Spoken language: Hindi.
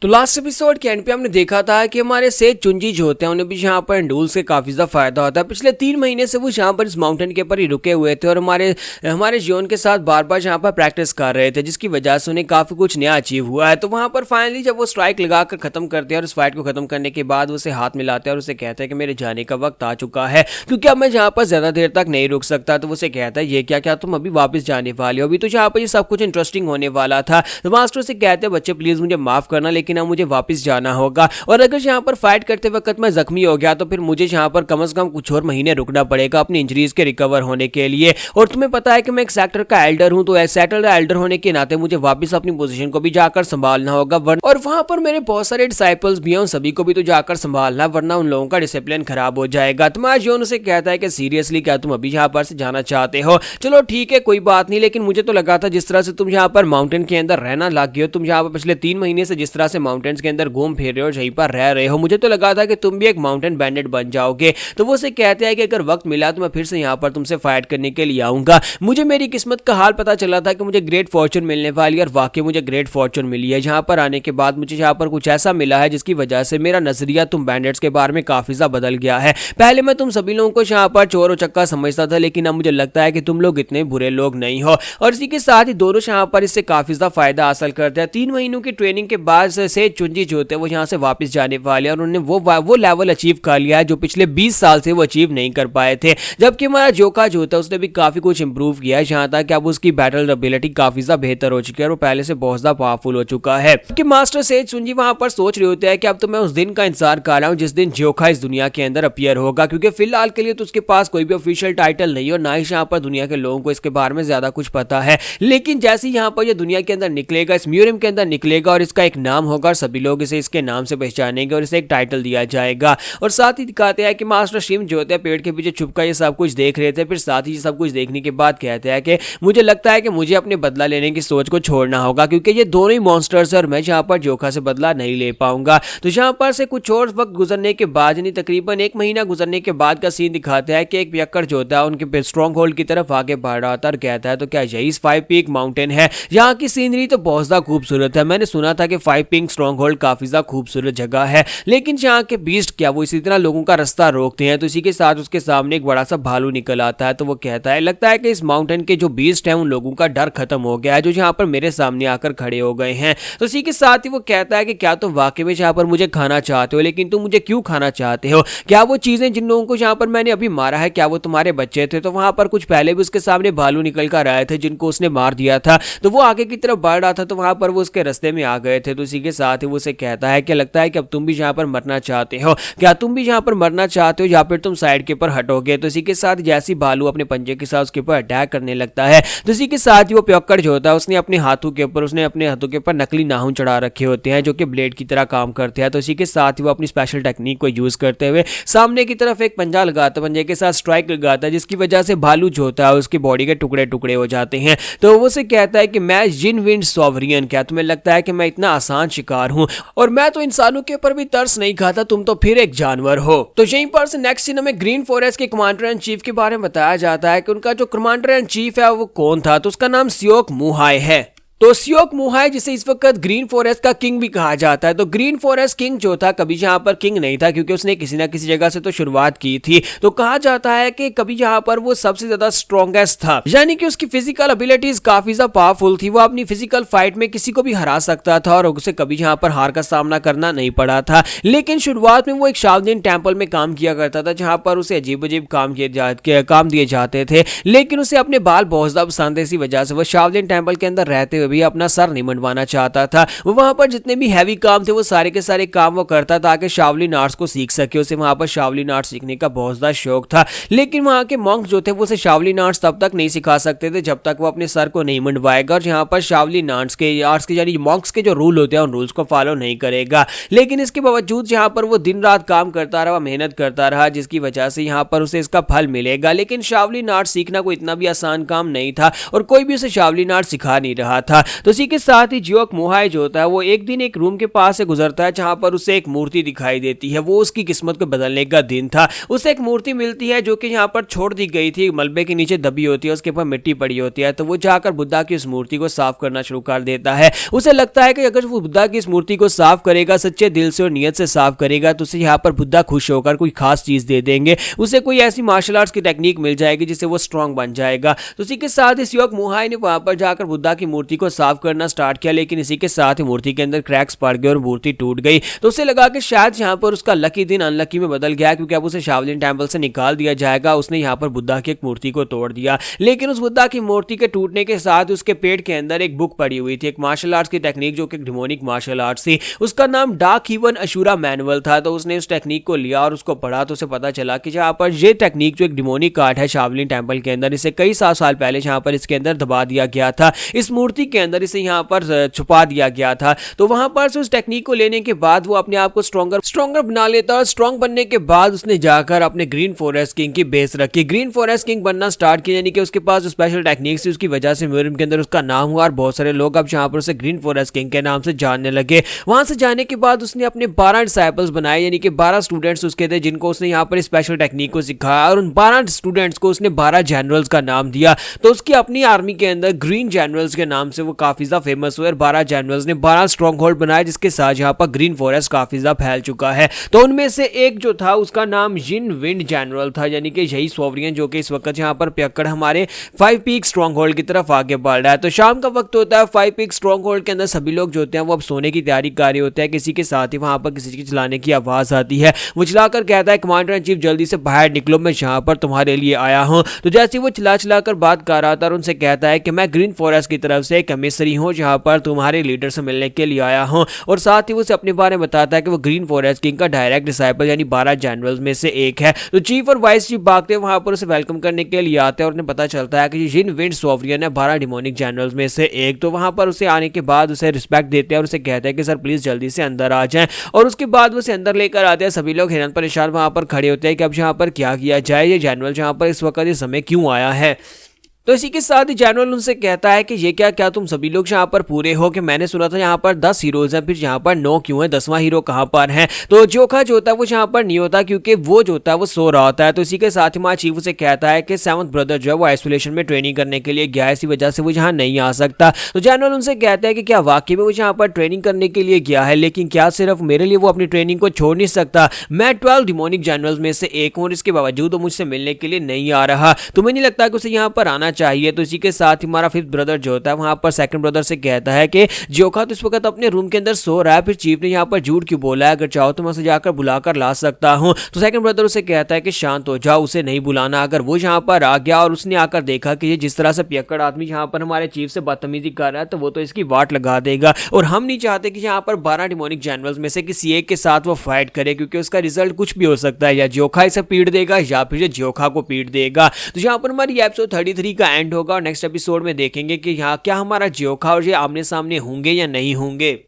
तो लास्ट एपिसोड के एंड पे हमने देखा था कि हमारे सेठ चुंजी जो होते हैं उन्हें भी यहाँ पर एंडूल से काफी ज्यादा फायदा होता है। पिछले 3 महीने से वो यहाँ पर इस माउंटेन के ऊपर ही रुके हुए थे और हमारे जियोन के साथ बार बार यहाँ पर प्रैक्टिस कर रहे थे, जिसकी वजह से उन्हें काफी कुछ नया अचीव हुआ है। तो वहाँ पर फाइनली जब वो स्ट्राइक लगाकर खत्म करते हैं और इस फाइट को खत्म करने के बाद उसे हाथ मिलाते हैं और उसे कहते हैं कि मेरे जाने का वक्त आ चुका है, क्योंकि अब मैं यहाँ पर ज्यादा देर तक नहीं रुक सकता। तो उसे कहता है ये क्या तुम अभी वापस जाने वाले हो? अभी तो यहाँ पर ये सब कुछ इंटरेस्टिंग होने वाला था। तो मास्टर से कहते हैं बच्चे प्लीज मुझे माफ करना, लेकिन अब मुझे वापस जाना होगा, और अगर यहाँ पर फाइट करते वक्त मैं जख्मी हो गया तो फिर मुझे यहाँ पर कम से कम कुछ और महीने रुकना पड़ेगा अपनी इंजरीज के रिकवर होने के लिए। और तुम्हें पता है कि मैं एक सेक्टर का एल्डर हूँ, तो सेक्टर का एल्डर होने के नाते मुझे वापस अपनी पोजीशन को भी जाकर संभालना होगा, और वहां पर मेरे बहुत सारे डिसाइपल्स भी हैं, उन सभी को भी तो जाकर संभालना, वरना उन लोगों का डिसिप्लिन खराब हो जाएगा। तुम्हारा जोन उसे कहता है कि सीरियसली क्या तुम अभी यहाँ पर से जाना चाहते हो? चलो ठीक है कोई बात नहीं, लेकिन मुझे तो लगा था जिस तरह से तुम यहाँ पर माउंटेन के अंदर रहना लग गए हो, तुम यहाँ पर पिछले 3 महीने से जिस तरह से माउंटेन्स के अंदर घूम फिर रहे हो, यहीं पर रह रहे हो, मुझे तो लगा था कि तुम भी एक माउंटेन बैंडिट बन जाओगे। तो वो उसे कहते हैं कि अगर वक्त मिला तो मैं फिर से यहाँ पर तुमसे फाइट करने के लिए आऊंगा। मुझे मेरी किस्मत का हाल पता चला था कि मुझे ग्रेट फॉर्चून मिलने वाली है, और वाकई मुझे ग्रेट फॉर्चून मिली है। यहाँ पर आने के बाद मुझे यहाँ पर कुछ ऐसा मिला है जिसकी वजह से मेरा नजरिया तुम बैंडिट्स के बारे में काफी ज्यादा बदल गया है। पहले मैं तुम सभी लोगों को यहाँ पर चोर चक्का समझता था, लेकिन अब मुझे लगता है कि तुम लोग इतने बुरे लोग नहीं हो। और इसी के साथ ही दोनों यहाँ पर इससे काफी ज्यादा फायदा हासिल करते हैं। 3 महीनों की ट्रेनिंग के बाद से चुंजी जो होते हैं वो यहाँ से वापस जाने वाले हैं, और उन्होंने वो लेवल अचीव कर लिया है जो पिछले 20 साल से वो अचीव नहीं कर पाए थे। जबकि हमारा जोका जो होता है उसने भी काफी कुछ इंप्रूव किया है, जहां तक कि अब उसकी बैटल एबिलिटी काफी ज्यादा बेहतर हो चुकी है और वो पहले से बहुत ज्यादा पावरफुल हो चुका है। कि मास्टर सेठ चुंजी वहां पर सोच रहे होते हैं कि अब तो मैं उस दिन का इंतजार कर रहा हूं जिस दिन जोका इस दुनिया के अंदर अपीयर होगा, क्योंकि फिलहाल के लिए तो उसके पास कोई भी ऑफिशियल टाइटल नहीं है और ना ही यहाँ पर दुनिया के लोगों को इसके बारे में ज्यादा कुछ पता है। लेकिन जैसे ही यहाँ पर ये दुनिया के अंदर निकलेगा, इस म्यूजियम के अंदर निकलेगा और इसका एक नाम होगा और सभी लोग इसे इसके नाम से पहचानेंगे और इसे एक टाइटल दिया जाएगा। और साथ ही दिखाते हैं कि मास्टर शिम जो होते हैं पेड़ के पीछे छुपकर ये सब कुछ देख रहे थे। फिर साथ ही सब कुछ देखने के बाद कहते हैं कि मुझे लगता है कि मुझे अपने बदला लेने की सोच को छोड़ना होगा, क्योंकि ये दोनों ही मॉन्स्टर्स है और मैं यहाँ पर जोखा से बदला नहीं ले पाऊंगा। तो यहाँ पर से कुछ और वक्त गुजरने के बाद, यानी तकरीबन 1 महीना गुजरने के बाद का सीन दिखाते हैं कि एक पियक्कड़ जो होता है उनके स्ट्रॉन्ग होल्ड की तरफ आगे बढ़ रहा था और कहता है तो क्या यही 5 पीक माउंटेन है? यहाँ की सीनरी तो बहुत ज्यादा खूबसूरत है। मैंने सुना था कि 5 पीक स्ट्रॉन्ग होल्ड काफी ज्यादा खूबसूरत जगह है, लेकिन यहाँ के बीस्ट क्या वो इसी तरह लोगों का रास्ता रोकते हैं? तो इसी के साथ उसके सामने एक बड़ा सा भालू निकल आता है। तो वो कहता है लगता है कि इस माउंटेन के जो बीस्ट हैं उन लोगों का डर खत्म हो गया है जो यहाँ पर मेरे सामने आकर खड़े हो गए हैं। तो इसी के साथ ही वो कहता है कि क्या तुम वाकई में यहाँ पर मुझे खाना चाहते हो? लेकिन तुम मुझे क्यों खाना चाहते हो? क्या वो चीजें जिन लोगों को यहाँ पर मैंने अभी मारा है क्या वो तुम्हारे बच्चे थे? तो वहां पर कुछ पहले भी उसके सामने भालू निकल कर आए थे जिनको उसने मार दिया था। तो वो आगे की तरफ बढ़ रहा था, तो वहां पर वो उसके रास्ते में आ गए थे। तो इसी के साथ ही वो उसे कहता है कि लगता है कि अब तुम भी यहाँ पर मरना चाहते हो, क्या तुम भी यहाँ पर मरना चाहते हो या फिर तुम साइड के ऊपर हटोगे? तो इसी के साथ जैसी भालू अपने पंजे के साथ उसके ऊपर अटैक करने लगता है, तो इसी के साथ ही वो पियक्कड़ जो होता है उसने अपने हाथों के ऊपर नकली नाखून चढ़ा रखे होते हैं जो कि ब्लेड की तरह काम करते हैं। तो इसी के साथ ही वो अपनी स्पेशल टेक्निक को यूज करते हुए सामने की तरफ एक पंजा लगाता है, पंजे के साथ स्ट्राइक लगाता है, जिसकी वजह से भालू जो होता है उसकी बॉडी के टुकड़े टुकड़े हो जाते हैं। तो वो से कहता है कि मैं जिन विंड सॉवरियन, क्या तुम्हें लगता है कि मैं इतना आसान शिकार हूं? और मैं तो इंसानों के ऊपर भी तरस नहीं खाता, तुम तो फिर एक जानवर हो। तो यहीं पर से नेक्स्ट सीन में ग्रीन फॉरेस्ट के कमांडर एंड चीफ के बारे में बताया जाता है कि उनका जो कमांडर एंड चीफ है वो कौन था। तो उसका नाम सियोक मुहाय है। तो सियोक मुहाय जिसे इस वक्त ग्रीन फॉरेस्ट का किंग भी कहा जाता है। तो ग्रीन फॉरेस्ट किंग जो था कभी यहाँ पर किंग नहीं था, क्योंकि उसने किसी ना किसी जगह से तो शुरुआत की थी। तो कहा जाता है कि कभी यहाँ पर वो सबसे ज्यादा स्ट्रॉन्गेस्ट था, यानी कि उसकी फिजिकल एबिलिटीज काफी ज्यादा पावरफुल थी। वो अपनी फिजिकल फाइट में किसी को भी हरा सकता था और उसे कभी यहाँ पर हार का सामना करना नहीं पड़ा था। लेकिन शुरुआत में वो एक शाओलिन टेम्पल में काम किया करता था, जहां पर उसे अजीब अजीब काम दिए जाते थे। लेकिन उसे अपने बाल बहुत ज्यादा पसंद है, इसी वजह से वो शाओलिन टेम्पल के अंदर रहते हुए भी अपना सर नहीं मंडवाना चाहता था। वो वहां पर जितने भी हैवी काम थे वो सारे के सारे काम वो करता ताकि शाओलिन आर्ट्स को सीख सके। उसे वहां पर शाओलिन आर्ट्स सीखने का बहुत ज्यादा शौक था। लेकिन वहां के मॉन्क जो थे वो उसे शाओलिन आर्ट्स तब तक नहीं सिखा सकते थे जब तक वो अपने सर को नहीं मंडवाएगा और यहाँ पर शाओलिन आर्ट्स के यानी मॉन्क्स के जो रूल होते हैं उन रूल्स को फॉलो नहीं करेगा। लेकिन इसके बावजूद यहाँ पर वो दिन रात काम करता रहा, मेहनत करता रहा, जिसकी वजह से यहाँ पर उसे इसका फल मिलेगा। लेकिन शाओलिन आर्ट्स सीखना कोई इतना भी आसान काम नहीं था और कोई भी उसे शाओलिन आर्ट्स सिखा नहीं रहा था। था। तो इसी के साथ ही जियोक मोहाई जो होता है वो एक दिन एक रूम के पास से गुजरता है जहां पर उसे एक मूर्ति दिखाई देती है। वो उसकी किस्मत को बदलने का दिन था। उसे एक मूर्ति मिलती है जो कि यहाँ पर छोड़ दी गई थी, मलबे के नीचे दबी होती है, उसके ऊपर मिट्टी पड़ी होती है। तो वो जाकर बुद्धा की उस मूर्ति को साफ करना शुरू कर देता है। उसे लगता है कि अगर वो बुद्धा की इस मूर्ति को साफ करेगा, सच्चे दिल से और नियत से साफ करेगा, तो उसे यहाँ पर बुद्धा खुश होकर कोई खास चीज दे देंगे। उसे कोई ऐसी मार्शल आर्ट्स की टेक्निक मिल जाएगी जिससे वो स्ट्रांग बन जाएगा। तो इसी के साथ इस जियोक मोहाई ने वहां पर जाकर बुद्धा की मूर्ति को साफ करना स्टार्ट किया, लेकिन इसी के साथ ही मूर्ति के अंदर क्रैक्स पड़ गए और मूर्ति टूट गई। तो उसे लगा कि शायद यहाँ पर उसका लकी दिन अनलकी में बदल गया, क्योंकि अब उसे शाओलिन टेंपल से निकाल दिया जाएगा। उसने यहाँ पर बुद्धा की एक मूर्ति को तोड़ दिया, लेकिन उस बुद्धा की मूर्ति के टूटने के साथ उसके पेट के अंदर एक बुक पड़ी हुई थी, एक मार्शल आर्ट्स की टेक्निक जो कि डिमोनिक मार्शल आर्ट्स थी। उसका नाम डार्क हीवन अशुरा मैनुअल था। तो उसने उस टेक्निक को लिया और उसको पढ़ा, तो उसे पता चला कि जहाँ पर ये टेक्निक जो एक डिमोनिक आर्ट है शाओलिन टेंपल के अंदर, इसे कई साल पहले यहाँ पर इसके अंदर दबा दिया गया था, इस मूर्ति के अंदर इसे यहाँ पर छुपा दिया गया था। तो वहां पर से उस टेक्निक को लेने के बाद वो अपने आप को स्ट्रॉन्गर बना लेता और स्ट्रॉन्ग बनने के बाद उसने जाकर अपने ग्रीन फॉरेस्ट किंग की बेस रखी, ग्रीन फॉरेस्ट किंग बनना स्टार्ट किया। यानी कि उसके पास जो स्पेशल टेक्निक्स थी उसकी वजह से म्यूजियम के अंदर उसका नाम हुआ और बहुत सारे लोग अब यहाँ पर उसे ग्रीन फॉरेस्ट किंग के नाम से जानने लगे। वहां से जाने के बाद उसने अपने 12 डिसाइपल्स बनाए, यानी कि 12 स्टूडेंट्स उसके थे जिनको उसने यहाँ पर स्पेशल टेक्निक को सिखाया, और उन 12 स्टूडेंट्स को उसने 12 जनरल्स का नाम दिया। तो उसकी अपनी आर्मी के अंदर ग्रीन जनरल्स के नाम से वो काफी ज्यादा फेमस हुए और 12 जनरल्स ने 12 स्ट्रॉन्ग होल्ड बनाए, जिसके साथ यहाँ पर ग्रीन फॉरेस्ट काफी ज्यादा फैल चुका है। तो उनमें से एक जो था उसका नाम जिन विंड जनरल था, यानी कि यही सोवरियन जो कि इस वक्त यहाँ पर पियक्कड़ हमारे 5 पीक स्ट्रॉन्ग होल्ड की तरफ आगे बढ़ रहा है। तो शाम का वक्त होता है, 5 पीक स्ट्रॉन्ग होल्ड के अंदर सभी लोग जो होते हैं वो अब सोने की तैयारी कर रहे होते हैं। किसी के साथ ही वहां पर किसी के चलाने की आवाज आती है। वो चलाकर कहता है, कमांडर इन चीफ जल्दी से बाहर निकलो, मैं यहाँ पर तुम्हारे लिए आया हूँ। तो जैसे वो चिल्ला कर बात कर रहा था और उनसे कहता है कि मैं ग्रीन फॉरेस्ट की तरफ से एक एमिसरी हूँ जहाँ पर तुम्हारे लीडर से मिलने के लिए आया हूँ, और साथ ही वो उसे अपने बारे में बताता है कि वो ग्रीन फॉरेस्ट किंग का डायरेक्ट डिसाइपल यानी 12 जनरल्स में से एक है। तो चीफ और वाइस चीफ भागते वहां पर उसे वेलकम करने के लिए आते हैं और उन्हें पता चलता है कि जिन विंड सोवरियन है 12 डिमोनिक जनरल्स में से एक। तो वहां पर उसे आने के बाद उसे रिस्पेक्ट देते हैं और उसे कहते हैं कि सर प्लीज जल्दी से अंदर आ जाएं, और उसके बाद वो उसे अंदर लेकर आते हैं। सभी लोग हैरान परेशान वहां पर खड़े होते हैं कि अब यहाँ पर क्या किया जाए, ये जनरल यहाँ पर इस वक्त इस समय क्यों आया है। तो इसी के साथ ही जनरल उनसे कहता है कि ये क्या तुम सभी लोग यहाँ पर पूरे हो, कि मैंने सुना था यहाँ पर 10 हीरोज हैं, फिर यहाँ पर 9 क्यों है, 10वां हीरो कहाँ पर है। तो जोखा जो होता है वो यहाँ पर नहीं होता, क्योंकि वो जो होता है वो सो रहा होता है। तो इसी के साथ ही माँ चीफ उसे कहता है कि 7th ब्रदर जो है वो आइसोलेशन में ट्रेनिंग करने के लिए गया है, इसी वजह से वो यहाँ नहीं आ सकता। तो जनरल उनसे कहता है कि क्या वाकई में वो यहाँ पर ट्रेनिंग करने के लिए गया है, लेकिन क्या सिर्फ मेरे लिए वो अपनी ट्रेनिंग को छोड़ नहीं सकता। मैं 12 डिमोनिक जनरल्स में से एक हूँ और इसके बावजूद वो मुझसे मिलने के लिए नहीं आ रहा, तुम्हें नहीं लगता कि उसे यहाँ पर आना चाहिए। तो इसी के साथ ही हमारा 5th ब्रदर जो होता है वहां पर 2nd ब्रदर से कहता है कि जोखा तो इस वक्त अपने रूम के अंदर सो रहा है, फिर चीफ ने यहाँ पर झूठ क्यों बोला है, अगर चाहो तो मैं उसे जाकर बुलाकर ला सकता हूँ। तो 2nd ब्रदर उसे कहता है कि शांत हो जाओ, उसे नहीं बुलाना। अगर वो यहाँ पर आ गया और उसने आकर देखा कि ये जिस तरह से पियक्कड़ आदमी यहाँ पर हमारे चीफ से बदतमीजी कर रहा है, तो वो तो इसकी वाट लगा देगा, और हम नहीं चाहते कि यहाँ पर 12 डिमोनिक जनरल्स में से किसी एक के साथ वो फाइट करे, क्योंकि उसका रिजल्ट कुछ भी हो सकता है, या जोखा इसे पीट देगा या फिर जोखा को पीट देगा। तो यहाँ पर हमारी एपिसोड 33 का एंड होगा और नेक्स्ट एपिसोड में देखेंगे कि यहाँ क्या हमारा जोखा और ये आमने सामने होंगे या नहीं होंगे।